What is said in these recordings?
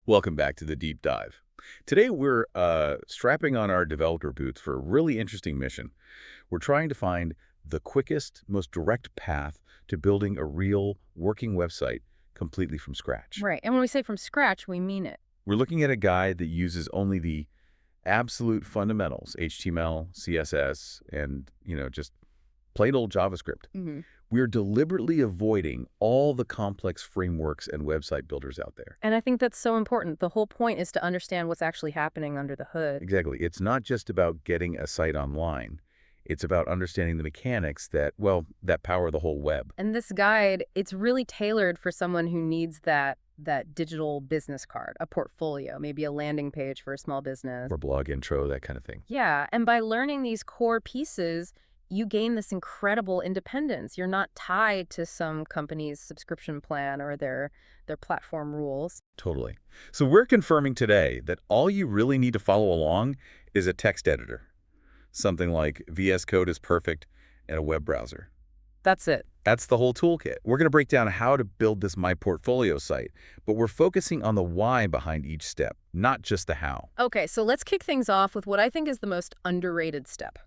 Welcome back to the deep dive. Today we're strapping on our developer boots for a really interesting mission. We're trying to find the quickest, most direct path to building a real working website completely from scratch. Right. And when we say from scratch, we mean it. We're looking at a guide that uses only the absolute fundamentals, HTML, CSS, and, just plain old JavaScript. hmm We're deliberately avoiding all the complex frameworks and website builders out there. And I think that's so important. The whole point is to understand what's actually happening under the hood. Exactly. It's not just about getting a site online. It's about understanding the mechanics that power the whole web. And this guide, it's really tailored for someone who needs that digital business card, a portfolio, maybe a landing page for a small business. Or blog intro, that kind of thing. Yeah, and by learning these core pieces, you gain this incredible independence. You're not tied to some company's subscription plan or their platform rules. Totally. So we're confirming today that all you really need to follow along is a text editor. Something like VS Code is perfect and a web browser. That's it. That's the whole toolkit. We're going to break down how to build this My Portfolio site, but we're focusing on the why behind each step, not just the how. Okay, so let's kick things off with what I think is the most underrated step.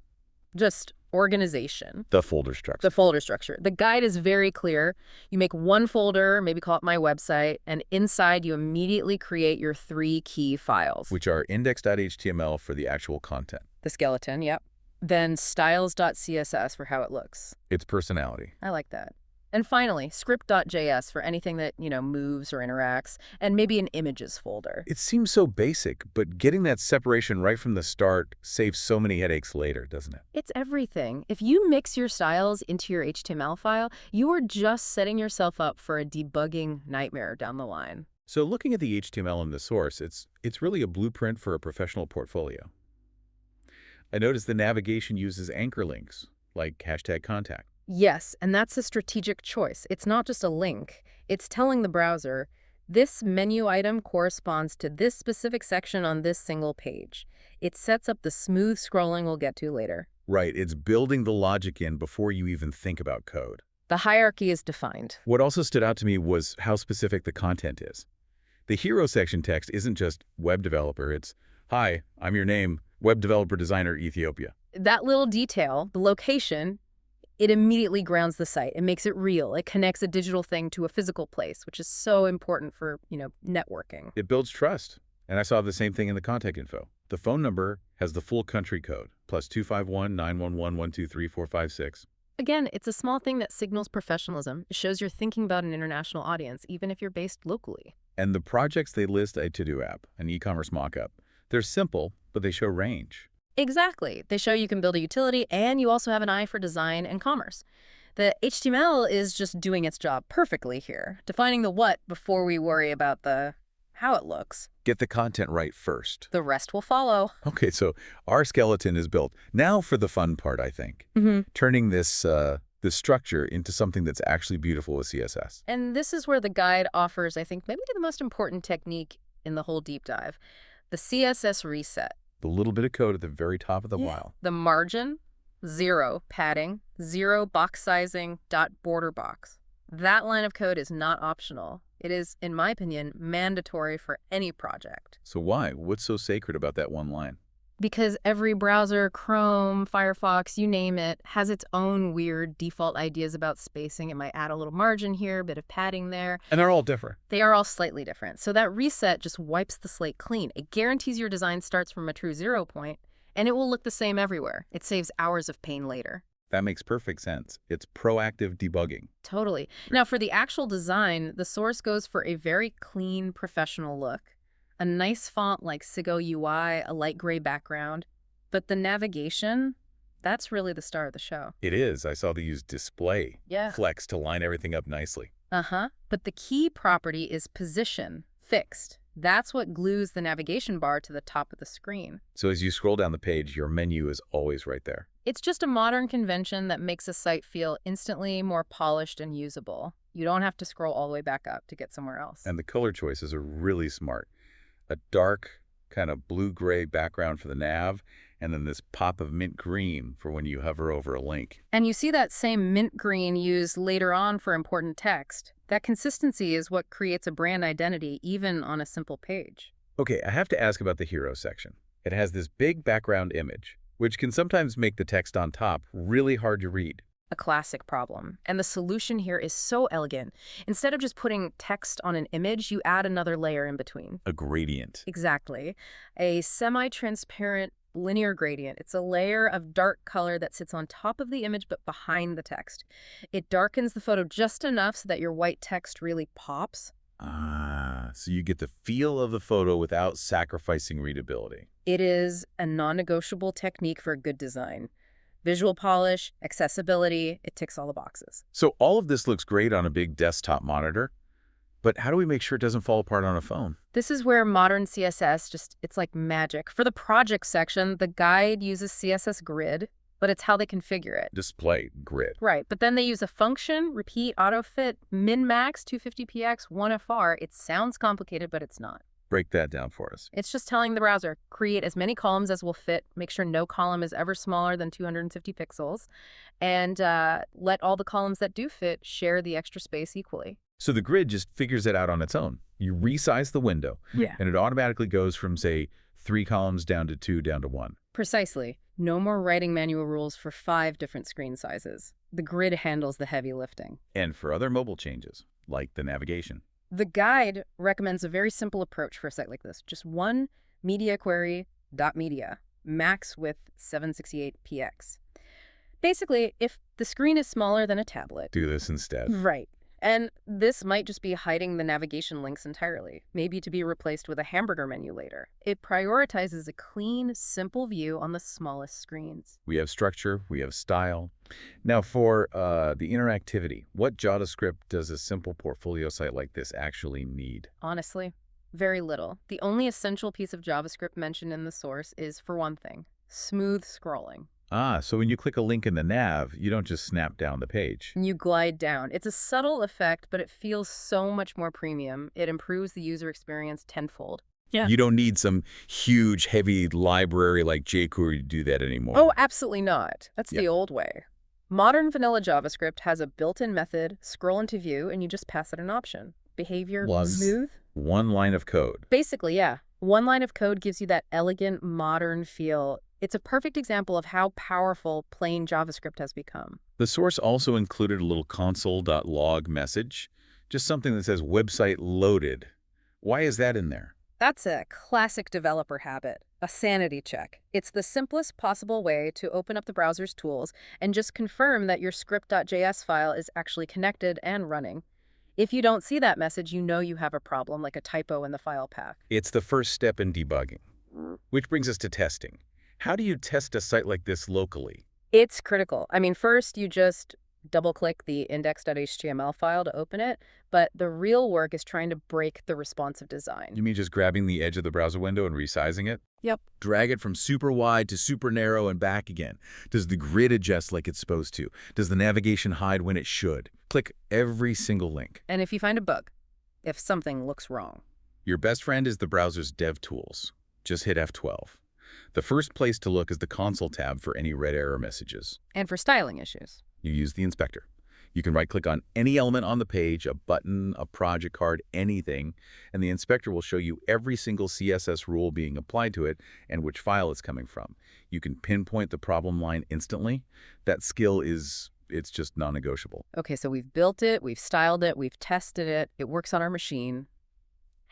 Just organization. The folder structure. The folder structure. The guide is very clear. You make one folder, maybe call it My Website, and inside you immediately create your 3 key files. Which are index.html for the actual content. The skeleton, yep. Then styles.css for how it looks. Its personality. I like that. And finally, script.js for anything that, moves or interacts, and maybe an images folder. It seems so basic, but getting that separation right from the start saves so many headaches later, doesn't it? It's everything. If you mix your styles into your HTML file, you are just setting yourself up for a debugging nightmare down the line. So looking at the HTML in the source, it's really a blueprint for a professional portfolio. I noticed the navigation uses anchor links, like #contact. Yes, and that's a strategic choice. It's not just a link. It's telling the browser, this menu item corresponds to this specific section on this single page. It sets up the smooth scrolling we'll get to later. Right, it's building the logic in before you even think about code. The hierarchy is defined. What also stood out to me was how specific the content is. The hero section text isn't just web developer, it's, hi, I'm your name, web developer designer, Ethiopia. That little detail, the location, it immediately grounds the site. It makes it real. It connects a digital thing to a physical place, which is so important for, networking. It builds trust. And I saw the same thing in the contact info. The phone number has the full country code, +251 911 123 456. Again, it's a small thing that signals professionalism. It shows you're thinking about an international audience, even if you're based locally. And the projects they list a to-do app, an e-commerce mock-up. They're simple, but they show range. Exactly. They show you can build a utility, and you also have an eye for design and commerce. The HTML is just doing its job perfectly here, defining the what before we worry about the how it looks. Get the content right first. The rest will follow. Okay, so our skeleton is built. Now for the fun part, I think. Turning this structure into something that's actually beautiful with CSS. And this is where the guide offers, I think, maybe the most important technique in the whole deep dive, the CSS reset. The little bit of code at the very top of the file. The margin, 0 padding, 0 box sizing, .border box. That line of code is not optional. It is, in my opinion, mandatory for any project. So why? What's so sacred about that one line? Because every browser, Chrome, Firefox, you name it, has its own weird default ideas about spacing. It might add a little margin here, a bit of padding there. And they're all different. They are all slightly different. So that reset just wipes the slate clean. It guarantees your design starts from a true 0 point, and it will look the same everywhere. It saves hours of pain later. That makes perfect sense. It's proactive debugging. Totally. Now, for the actual design, the source goes for a very clean, professional look. A nice font like Sigo UI, a light gray background. But the navigation, that's really the star of the show. It is. I saw they use display flex to line everything up nicely. But the key property is position, fixed. That's what glues the navigation bar to the top of the screen. So as you scroll down the page, your menu is always right there. It's just a modern convention that makes a site feel instantly more polished and usable. You don't have to scroll all the way back up to get somewhere else. And the color choices are really smart. A dark kind of blue-gray background for the nav, and then this pop of mint green for when you hover over a link. And you see that same mint green used later on for important text. That consistency is what creates a brand identity even on a simple page. Okay, I have to ask about the hero section. It has this big background image, which can sometimes make the text on top really hard to read. A classic problem. And the solution here is so elegant. Instead of just putting text on an image, you add another layer in between. A gradient. Exactly. A semi-transparent linear gradient. It's a layer of dark color that sits on top of the image but behind the text. It darkens the photo just enough so that your white text really pops. Ah, so you get the feel of the photo without sacrificing readability. It is a non-negotiable technique for good design. Visual polish, accessibility, it ticks all the boxes. So all of this looks great on a big desktop monitor, but how do we make sure it doesn't fall apart on a phone? This is where modern CSS it's like magic. For the project section, the guide uses CSS grid, but it's how they configure it. Display grid. Right, but then they use a function, repeat, autofit, min-max, 250px, 1fr. It sounds complicated, but it's not. Break that down for us. It's just telling the browser, create as many columns as will fit, make sure no column is ever smaller than 250 pixels, and let all the columns that do fit share the extra space equally. So the grid just figures it out on its own. You resize the window, and it automatically goes from, say, 3 columns down to 2, down to 1. Precisely. No more writing manual rules for 5 different screen sizes. The grid handles the heavy lifting. And for other mobile changes, like the navigation. The guide recommends a very simple approach for a site like this. Just one media query .media, max width 768px. Basically, if the screen is smaller than a tablet. Do this instead. Right. And this might just be hiding the navigation links entirely, maybe to be replaced with a hamburger menu later. It prioritizes a clean, simple view on the smallest screens. We have structure, we have style. Now for the interactivity, what JavaScript does a simple portfolio site like this actually need? Honestly, very little. The only essential piece of JavaScript mentioned in the source is, for one thing, smooth scrolling. Ah, so when you click a link in the nav, you don't just snap down the page. You glide down. It's a subtle effect, but it feels so much more premium. It improves the user experience tenfold. Yeah. You don't need some huge, heavy library like jQuery to do that anymore. Oh, absolutely not. That's the old way. Modern vanilla JavaScript has a built-in method, scroll into view, and you just pass it an option. Behavior smooth. One line of code. Basically, yeah. One line of code gives you that elegant, modern feel. It's a perfect example of how powerful plain JavaScript has become. The source also included a little console.log message, just something that says website loaded. Why is that in there? That's a classic developer habit, a sanity check. It's the simplest possible way to open up the browser's tools and just confirm that your script.js file is actually connected and running. If you don't see that message, you know you have a problem, like a typo in the file path. It's the first step in debugging, which brings us to testing. How do you test a site like this locally? It's critical. I mean, first you just double-click the index.html file to open it, but the real work is trying to break the responsive design. You mean just grabbing the edge of the browser window and resizing it? Yep. Drag it from super wide to super narrow and back again. Does the grid adjust like it's supposed to? Does the navigation hide when it should? Click every single link. And if you find a bug, if something looks wrong. Your best friend is the browser's dev tools. Just hit F12. The first place to look is the console tab for any red error messages. And for styling issues. You use the inspector. You can right-click on any element on the page, a button, a project card, anything, and the inspector will show you every single CSS rule being applied to it and which file it's coming from. You can pinpoint the problem line instantly. That skill it's just non-negotiable. Okay, so we've built it, we've styled it, we've tested it, it works on our machine.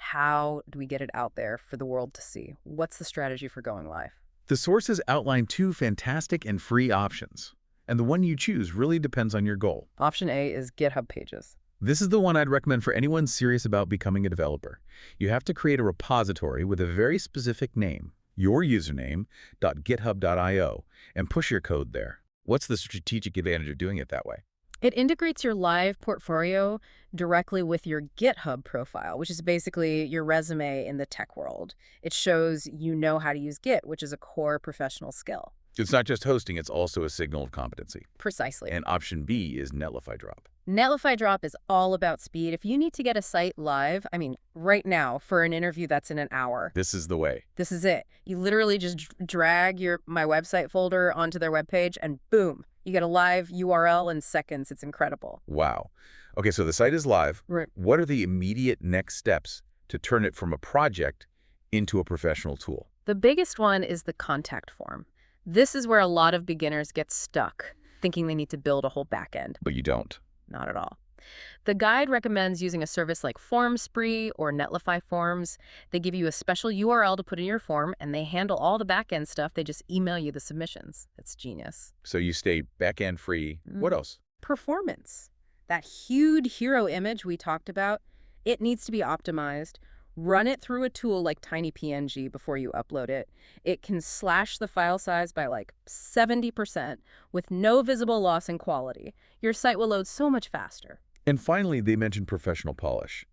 How do we get it out there for the world to see? What's the strategy for going live? The sources outline 2 fantastic and free options, and the one you choose really depends on your goal. Option A is GitHub pages. This is the one I'd recommend for anyone serious about becoming a developer. You have to create a repository with a very specific name, your username, .github.io, and push your code there. What's the strategic advantage of doing it that way? It integrates your live portfolio directly with your GitHub profile, which is basically your resume in the tech world. It shows you know how to use Git, which is a core professional skill. It's not just hosting, it's also a signal of competency. Precisely. And option B is Netlify Drop. Netlify Drop is all about speed. If you need to get a site live, I mean, right now for an interview that's in an hour. This is the way. This is it. You literally just drag my website folder onto their webpage and boom, you get a live URL in seconds. It's incredible. Wow. Okay, so the site is live. Right. What are the immediate next steps to turn it from a project into a professional tool? The biggest one is the contact form. This is where a lot of beginners get stuck, thinking they need to build a whole backend. But you don't. Not at all. The guide recommends using a service like FormSpree or Netlify Forms. They give you a special URL to put in your form, and they handle all the back-end stuff. They just email you the submissions. It's genius. So you stay back-end free. What else? Performance. That huge hero image we talked about, it needs to be optimized. Run it through a tool like TinyPNG before you upload it. It can slash the file size by like 70% with no visible loss in quality. Your site will load so much faster. And finally, they mentioned professional polish.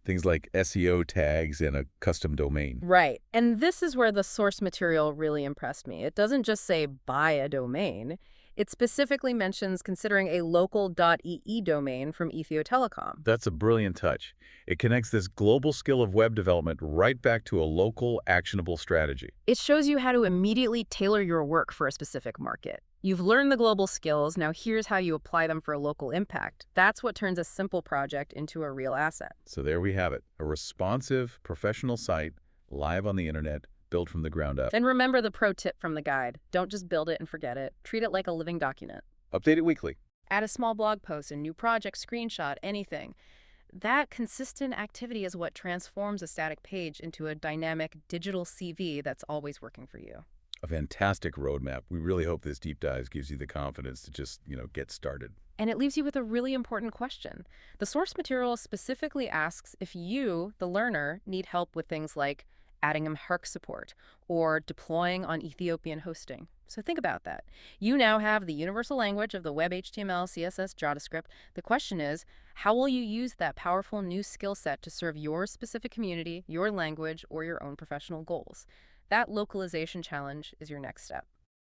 Things like SEO tags and a custom domain. Right. And this is where the source material really impressed me. It doesn't just say buy a domain. It specifically mentions considering a local .ee domain from Ethio Telecom. That's a brilliant touch. It connects this global skill of web development right back to a local, actionable strategy. It shows you how to immediately tailor your work for a specific market. You've learned the global skills, now here's how you apply them for a local impact. That's what turns a simple project into a real asset. So there we have it, a responsive, professional site, live on the internet, built from the ground up. And remember the pro tip from the guide. Don't just build it and forget it. Treat it like a living document. Update it weekly. Add a small blog post, a new project, screenshot, anything. That consistent activity is what transforms a static page into a dynamic digital CV that's always working for you. A fantastic roadmap. We really hope this deep dive gives you the confidence to just, get started. And it leaves you with a really important question. The source material specifically asks if you, the learner, need help with things like adding HERC support or deploying on Ethiopian hosting. So think about that. You now have the universal language of the web HTML, CSS, JavaScript. The question is, how will you use that powerful new skill set to serve your specific community, your language, or your own professional goals? That localization challenge is your next step.